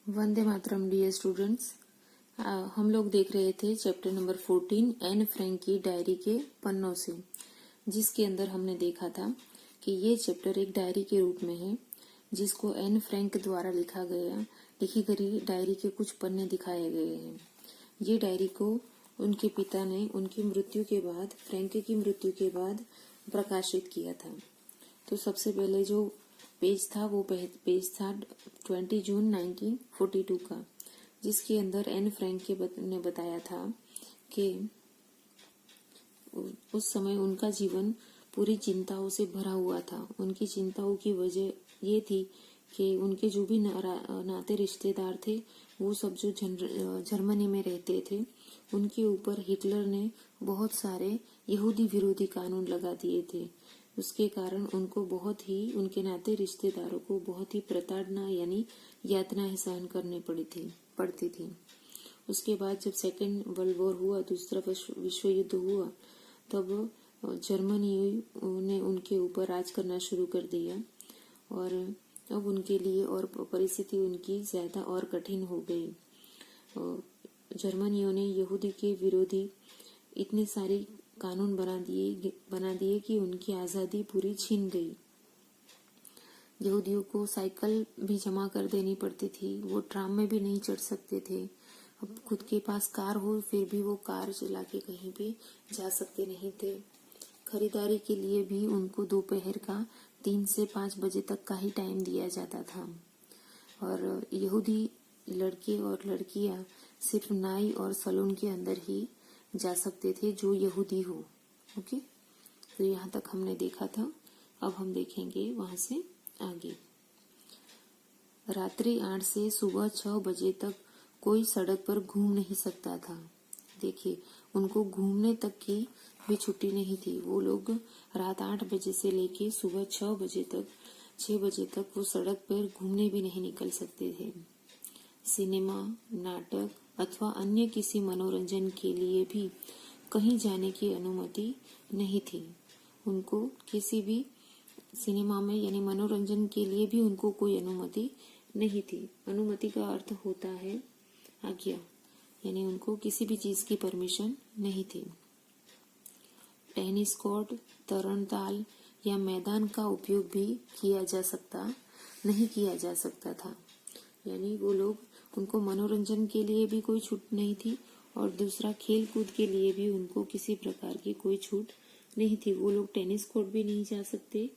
Vande Mataram dear students. हम लोग देख रहे थे चैप्टर नंबर 14 एन फ्रैंक की डायरी के पन्नों से, जिसके अंदर हमने देखा था कि ये चैप्टर एक डायरी के रूप में है जिसको एन फ्रैंक द्वारा लिखी गई डायरी के कुछ पन्ने दिखाए गए हैं। ये डायरी को उनके पिता ने उनकी मृत्यु के बाद, फ्रैंक की मृत्यु के बाद प्रकाशित किया था। तो सबसे पहले जो पेज था वो पेज था 20 जून 1942 का, जिसके अंदर एन फ्रैंक ने बताया था कि उस समय उनका जीवन पूरी चिंताओं से भरा हुआ था। उनकी चिंताओं की वजह ये थी कि उनके जो भी नाते रिश्तेदार थे वो सब जो जर्मनी में रहते थे, उनके ऊपर हिटलर ने बहुत सारे यहूदी विरोधी कानून लगा दिए थे। उसके कारण उनको उनके नाते रिश्तेदारों को बहुत ही प्रताड़ना यानी यातनाएं सहन करनी पड़ती थी। उसके बाद जब सेकेंड वर्ल्ड वॉर हुआ, दूसरा विश्व युद्ध हुआ, तब जर्मनी ने उनके ऊपर राज करना शुरू कर दिया और अब उनके लिए और परिस्थिति उनकी ज्यादा और कठिन हो गई। जर्मनियों ने यहूदी के विरोधी इतने सारे कानून बना दिए कि उनकी आजादी पूरी छीन गई। यहूदियों को साइकिल भी जमा कर देनी पड़ती थी, वो ट्राम में भी नहीं चढ़ सकते थे। अब खुद के पास कार हो फिर भी वो कार चला के कहीं भी जा सकते नहीं थे। खरीदारी के लिए भी उनको दोपहर का 3 से 5 बजे तक का ही टाइम दिया जाता था और यहूदी लड़के और लड़कियां सिर्फ नाई और सलून के अंदर ही जा सकते थे जो यहूदी हो। ओके, तो यहाँ तक हमने देखा था। अब हम देखेंगे वहां से आगे। रात्रि 8 से सुबह 6 बजे तक कोई सड़क पर घूम नहीं सकता था। देखिए, उनको घूमने तक की भी छुट्टी नहीं थी। वो लोग रात 8 बजे से लेके सुबह 6 बजे तक वो सड़क पर घूमने भी नहीं निकल सकते थे। सिनेमा, नाटक अथवा अन्य किसी मनोरंजन के लिए भी कहीं जाने की अनुमति नहीं थी। उनको किसी भी सिनेमा में यानी मनोरंजन के लिए भी उनको कोई अनुमति नहीं थी। अनुमति का अर्थ होता है आज्ञा, यानी उनको किसी भी चीज की परमिशन नहीं थी। टेनिस कोर्ट, तरणताल या मैदान का उपयोग भी नहीं किया जा सकता था। यानी उनको मनोरंजन के लिए भी कोई छूट नहीं थी और दूसरा खेल कूद के लिए भी उनको किसी प्रकार की कोई छूट नहीं थी। वो लोग टेनिस कोर्ट भी नहीं जा सकते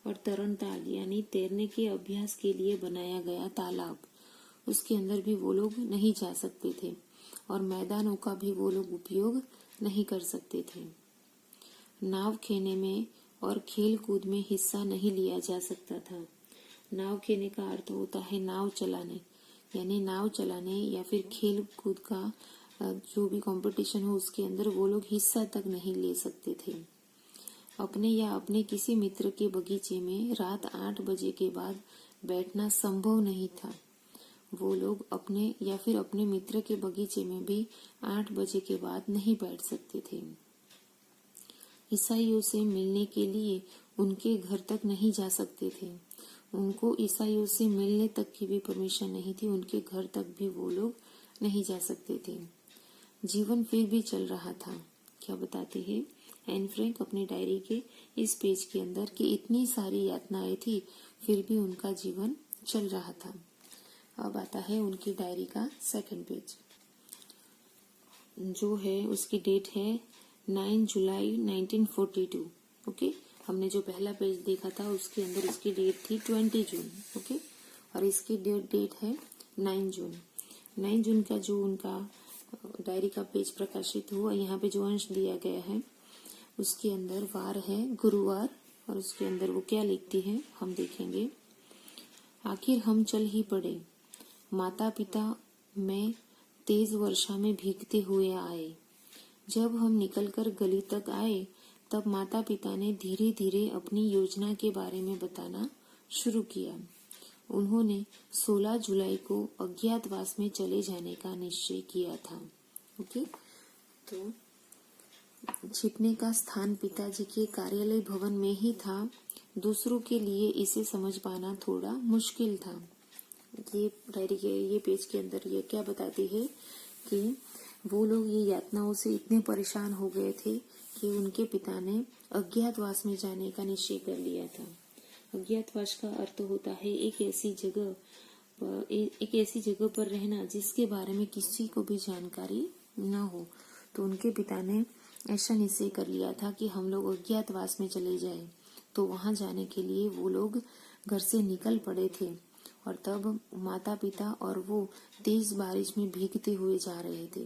और तरणताल यानी तैरने के अभ्यास के लिए बनाया गया तालाब, उसके अंदर भी वो लोग नहीं जा सकते थे और मैदानों का भी वो लोग उपयोग नहीं कर सकते थे। नाव खेने में और खेल कूद में हिस्सा नहीं लिया जा सकता था। नाव खेने का अर्थ होता है नाव चलाने, यानी नाव चलाने या फिर खेल कूद का जो भी कंपटीशन हो उसके अंदर वो लोग हिस्सा तक नहीं ले सकते थे। अपने या अपने किसी मित्र के बगीचे में रात 8 बजे के बाद बैठना संभव नहीं था। वो लोग अपने मित्र के बगीचे में भी 8 बजे के बाद नहीं बैठ सकते थे। ईसाइयों से मिलने के लिए उनके घर तक नहीं जा सकते थे। उनको ईसाइयों से मिलने तक की भी परमिशन नहीं थी, उनके घर तक भी वो लोग नहीं जा सकते थे। जीवन फिर भी चल रहा था। क्या बताते हैं एन फ्रैंक अपनी डायरी के इस पेज के अंदर कि इतनी सारी यातनाएं थी फिर भी उनका जीवन चल रहा था। अब आता है उनकी डायरी का सेकंड पेज, जो है उसकी डेट है 9 जुलाई 1942। ओके, हमने जो पहला पेज देखा था उसके अंदर उसकी डेट थी 20 जून। ओके, और इसकी डेट है 9 जून। 9 जून का जो उनका डायरी का पेज प्रकाशित हुआ, यहाँ पे जो अंश दिया गया है उसके अंदर वार है गुरुवार और उसके अंदर वो क्या लिखती है हम देखेंगे। आखिर हम चल ही पड़े। माता पिता में तेज वर्षा में भीगते हुए आए। जब हम निकलकर गली तक आए तब माता पिता ने धीरे धीरे अपनी योजना के बारे में बताना शुरू किया। उन्होंने 16 जुलाई को अज्ञातवास में चले जाने का निश्चय किया था। ओके, तो छिपने का स्थान पिताजी के कार्यालय भवन में ही था। दूसरों के लिए इसे समझ पाना थोड़ा मुश्किल था। ये डायरी के ये पेज के अंदर ये क्या बताती है कि वो लोग ये यातनाओं से इतने परेशान हो गए थे कि उनके पिता ने अज्ञातवास में जाने का निश्चय कर लिया था। अज्ञातवास का अर्थ होता है एक ऐसी जगह पर रहना जिसके बारे में किसी को भी जानकारी न हो। तो उनके पिता ने ऐसा निश्चय कर लिया था कि हम लोग अज्ञातवास में चले जाएं। तो वहां जाने के लिए वो लोग घर से निकल पड़े थे और तब माता पिता और वो तेज बारिश में भीगते हुए जा रहे थे।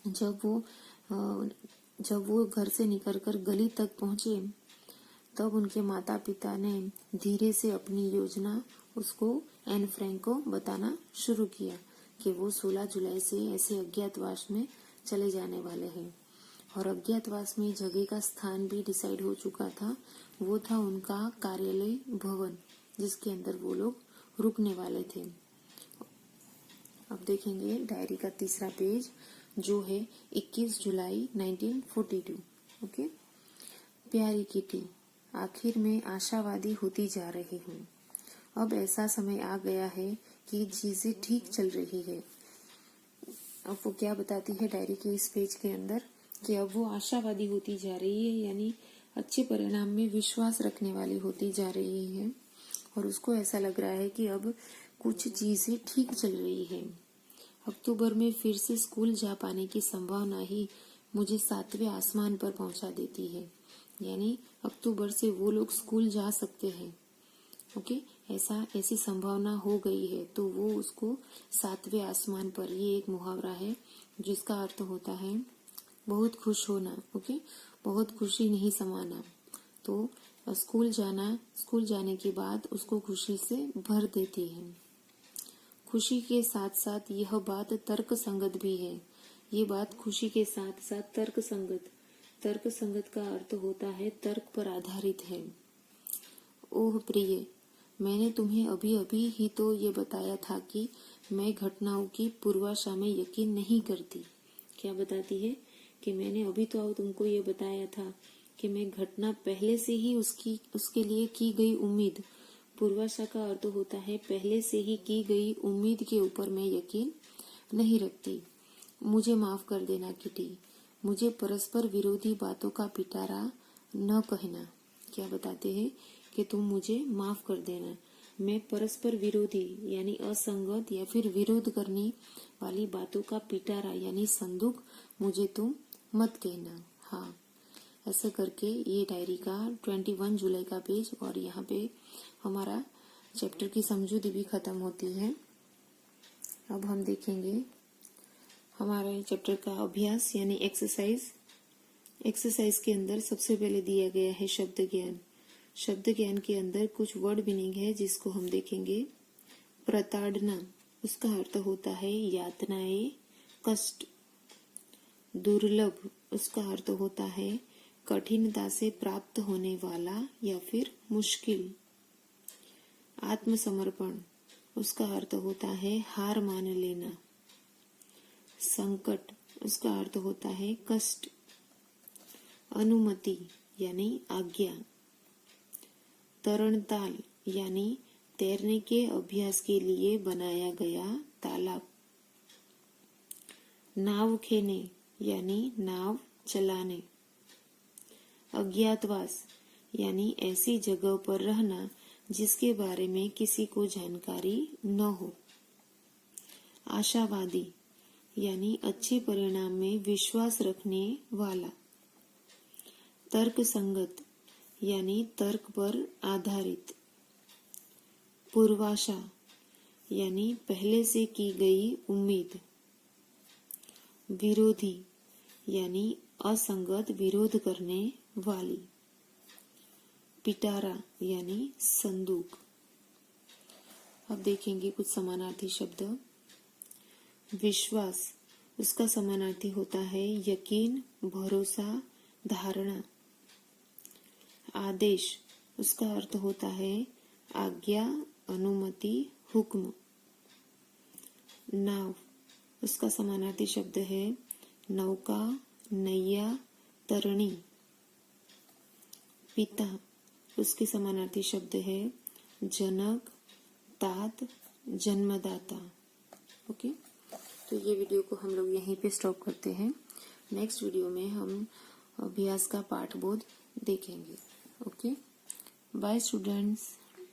जब वो घर से निकलकर गली तक पहुंचे तब उनके माता पिता ने धीरे से अपनी योजना उसको एन फ्रैंक को बताना शुरू किया कि वो 16 जुलाई से ऐसे अज्ञातवास में चले जाने वाले हैं। और अज्ञातवास में जगह का स्थान भी डिसाइड हो चुका था। वो था उनका कार्यालय भवन जिसके अंदर वो लोग रुकने वाले थे। अब देखेंगे डायरी का तीसरा पेज जो है 21 जुलाई 1942। ओके। प्यारी किटी, आखिर में आशावादी होती जा रही हूँ। अब ऐसा समय आ गया है कि चीजें ठीक चल रही है। अब वो क्या बताती है डायरी के इस पेज के अंदर कि अब वो आशावादी होती जा रही है, यानी अच्छे परिणाम में विश्वास रखने वाली होती जा रही है और उसको ऐसा लग रहा है कि अब कुछ चीजें ठीक चल रही है। अक्टूबर में फिर से स्कूल जा पाने की संभावना ही मुझे 7वें आसमान पर पहुंचा देती है, यानी अक्टूबर से वो लोग स्कूल जा सकते हैं। ओके, ऐसी संभावना हो गई है तो वो उसको 7वें आसमान पर, ये एक मुहावरा है जिसका अर्थ होता है बहुत खुश होना। ओके, बहुत खुशी नहीं समाना। तो स्कूल जाने के बाद उसको खुशी से भर देती है। खुशी के साथ साथ यह बात तर्क संगत भी है। ये बात खुशी के साथ साथ तर्क संगत का अर्थ होता है तर्क पर आधारित है। ओह प्रिय, मैंने तुम्हें अभी अभी ही तो ये बताया था कि मैं घटनाओं की पूर्वाशा में यकीन नहीं करती। क्या बताती है कि मैंने अभी तो तुमको ये बताया था कि मैं घटना पहले से ही उसके लिए की गई उम्मीद, पूर्वाशा का अर्थ होता है पहले से ही की गई उम्मीद के ऊपर मैं यकीन नहीं रखती। मुझे माफ कर देना किटी, मुझे परस्पर विरोधी बातों का पिटारा न कहना। क्या बताते हैं कि तुम मुझे माफ कर देना, मैं परस्पर विरोधी यानी असंगत या फिर विरोध करने वाली बातों का पिटारा यानी संदूक मुझे तुम मत कहना। हाँ, ऐसे करके ये डायरी का 21 जुलाई का पेज और यहाँ पे हमारा चैप्टर की समझूती भी खत्म होती है। अब हम देखेंगे हमारे चैप्टर का अभ्यास यानी एक्सरसाइज के अंदर सबसे पहले दिया गया है शब्द ज्ञान के अंदर कुछ वर्ड मीनिंग है जिसको हम देखेंगे। प्रताड़ना, उसका अर्थ होता है यातनाएं, कष्ट। दुर्लभ, उसका अर्थ होता है कठिनता से प्राप्त होने वाला या फिर मुश्किल। आत्मसमर्पण, उसका अर्थ होता है हार मान लेना। संकट, उसका अर्थ होता है कष्ट। अनुमति यानी आज्ञा। तरणताल यानी तैरने के अभ्यास के लिए बनाया गया तालाब। नाव खेने यानी नाव चलाने। अज्ञातवास यानी ऐसी जगह पर रहना जिसके बारे में किसी को जानकारी न हो। आशावादी यानी अच्छे परिणाम में विश्वास रखने वाला। तर्क संगत यानी तर्क पर आधारित। पूर्वाशा यानी पहले से की गई उम्मीद। विरोधी यानी असंगत विरोध करने वाली। पिटारा यानी संदूक। अब देखेंगे कुछ समानार्थी शब्द। विश्वास, उसका समानार्थी होता है यकीन, भरोसा, धारणा। आदेश, उसका अर्थ होता है आज्ञा, अनुमति, हुक्म। नाव, उसका समानार्थी शब्द है नौका, नैया, तरणी। पिता, उसके समानार्थी शब्द है जनक, तात, जन्मदाता। ओके, तो ये वीडियो को हम लोग यहीं पे स्टॉप करते हैं। नेक्स्ट वीडियो में हम अभ्यास का पाठ बोध देखेंगे। Okay, bye students.